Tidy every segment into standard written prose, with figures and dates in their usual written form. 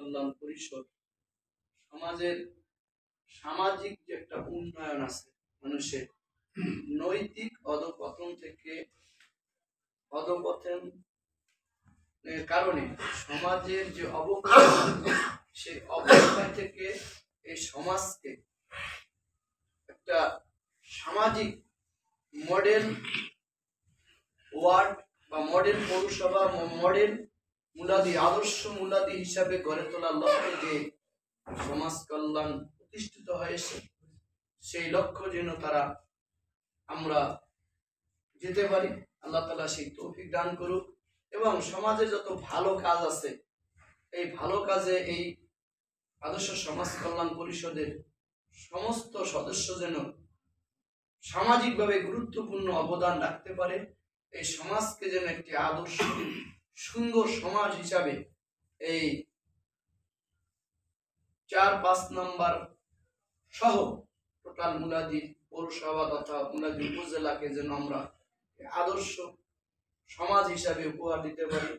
কল্যাণ পরিষদ সমাজের সামাজিক যে একটা উন্নয়ন আছে, মানুষের নৈতিক অধপতন থেকে অধপতনের কারণে সমাজের যে অবক্ষয়, সেই অবক্ষয় থেকে এই সমাজকে একটা সামাজিক মডেল ওয়ার্ড বা মডেল পৌরসভা, মডেল মূলাদি, আদর্শ মূলাদি হিসাবে গড়ে তোলার লক্ষ্যে যে সমাজ কল্যাণ প্রতিষ্ঠিত হয়েছে, সেই লক্ষ্য যেন আমরা যেতে পারি। আল্লাহ তাআলা সেই তৌফিক দান করুক এবং সমাজে যত ভালো কাজ আছে, এই ভালো কাজে এই আদর্শ সমাজ কল্যাণ পরিষদের সমস্ত সদস্য যেন সামাজিকভাবে গুরুত্বপূর্ণ অবদান রাখতে পারে। এই সমাজকে যেন একটি আদর্শ সুন্দর সমাজ হিসাবে এই 4-5 নম্বর সহ টোটাল মুলাদি পৌরসভা তথা মুলাদি উপজেলাকে যেন আমরা আদর্শ সমাজ হিসাবে উপহার দিতে পারি।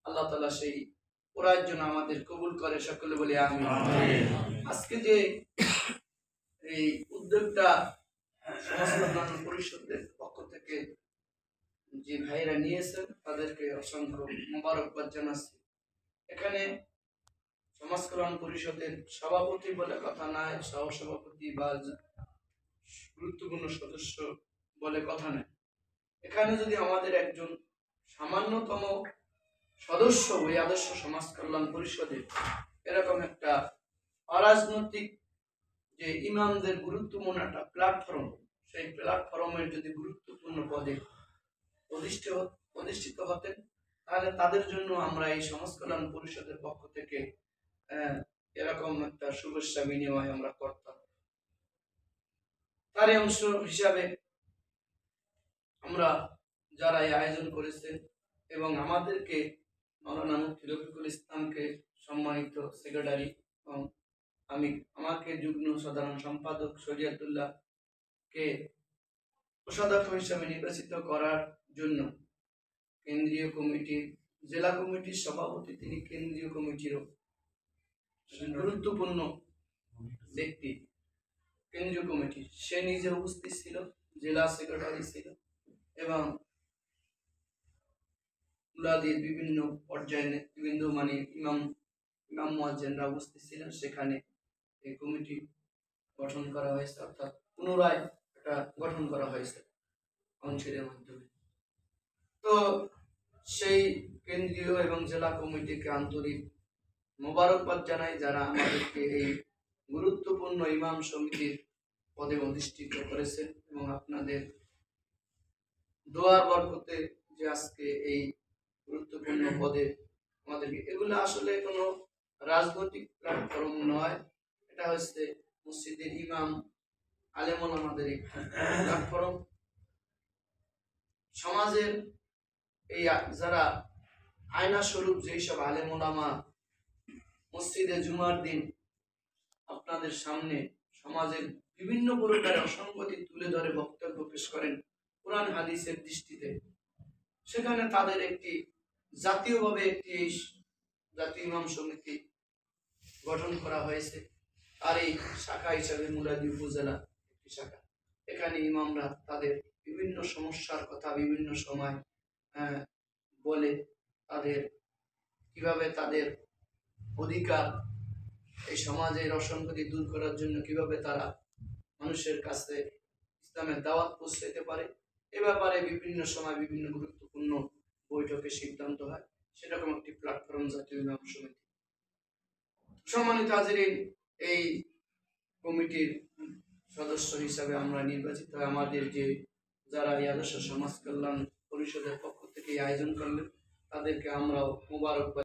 আল্লাহ তাআলা সেই পুরার জন্য আমাদের কবুল করে, সকলে বলি আমিন। আজকে যে এই উদ্যোগটা সমাজ কল্যাণ পরিষদের পক্ষ থেকে যে ভাইরা নিয়েছেন, তাদেরকে অসংখ্য মোবারকবাদ জানাচ্ছি। এখানে সমাজ কল্যাণ পরিষদের সভাপতি বলে কথা নাই, সহসভাপতি বা গুরুত্বপূর্ণ সদস্য বলে কথা নাই। এখানে যদি আমাদের একজন সামান্যতম সদস্য ওই আদর্শ সমাজ কল্যাণ পরিষদের এরকম একটা অরাজনৈতিক যে ইমামদের গুরুত্বপূর্ণ একটা প্ল্যাটফর্ম, সেই প্ল্যাটফর্মের যদি গুরুত্বপূর্ণ পদে প্রতিষ্ঠিত হতেন, তাহলে তাদের জন্য আমরা এই সমাজ কল্যাণ পরিষদের পক্ষ থেকে এরকম একটা শুভেচ্ছা বিনিময় আমরা করতাম। তারই অংশ হিসাবে আমরা যারা এই আয়োজন করেছেন এবং আমাদেরকে মাওলানা মুফতি রফিকুল ইসলামকে সম্মানিত সেক্রেটারি এবং আমাকে যুগ্ম সাধারণ সম্পাদক শরিয়াতুল্লাহকে কোষাধ্যক্ষ হিসাবে নির্বাচিত করার জন্য কেন্দ্রীয় কমিটির, জেলা কমিটির সভাপতি, তিনি কেন্দ্রীয় কমিটিরও গুরুত্বপূর্ণ ব্যক্তি। কেন্দ্রীয় কমিটি সে নিজে উপস্থিত ছিল, জেলা সেক্রেটারি ছিল এবং মুলাদির বিভিন্ন পর্যায়ে নেতৃবৃন্দ মানে ইমাম মুয়াজ্জিনরা উপস্থিত ছিলেন। সেখানে এই কমিটি গঠন করা হয়েছে, অর্থাৎ পুনরায় এটা গঠন করা হয়েছে কাউন্সিলের মাধ্যমে। তো সেই কেন্দ্রীয় এবং জেলা কমিটিকে আন্তরিক মোবারকবাদ জানাই, যারা আমাদেরকে এই গুরুত্বপূর্ণ ইমাম সমিতির পদে অধিষ্ঠিত করেছেন এবং আপনাদের দোয়ার বরকতে যে আজকে এই গুরুত্বপূর্ণ পদে আমাদেরকে, এগুলো আসলে কোনো রাজনৈতিক প্ল্যাটফর্ম নয়, এটা হচ্ছে মসজিদের ইমাম আলেম ওলামাদের প্ল্যাটফর্ম। সমাজের এই যারা আয়না স্বরূপ যেই সব আলেম ওলামা মসজিদে জুমার দিন আপনাদের সামনে সমাজের বিভিন্ন প্রকারের অসঙ্গতি তুলে ধরে বক্তব্য পেশ করেন কোরআন হাদিসের দৃষ্টিতে, সেখানে তাদের একটি জাতীয়ভাবে একটি জাতীয় ইমাম সমিতি গঠন করা হয়েছে। আর এই শাখা হিসাবে মুলাদি উপজেলা একটি শাখা। এখানে ইমামরা তাদের বিভিন্ন সমস্যার কথা বিভিন্ন সময় বলে, তাদের কিভাবে তাদের অধিকার এই সমাজের অসঙ্গতি দূর করার জন্য কিভাবে তারা মানুষের কাছে ইসলামের দাওয়াত পৌঁছাতে পারে, এ ব্যাপারে বিভিন্ন সময় বিভিন্ন গুরুত্বপূর্ণ বৈঠকে সিদ্ধান্ত হয়। সেরকম একটি প্ল্যাটফর্ম জাতীয় ইমাম সমিতি। সম্মানিত হাজিরিন, এই কমিটির সদস্য হিসাবে আমরা নির্বাচিত হয়। আমাদের যে যারা এই আদর্শ সমাজ কল্যাণ পরিষদের পক্ষ থেকে আয়োজন করলেন, তাদেরকে আমরাও মোবারকবাদ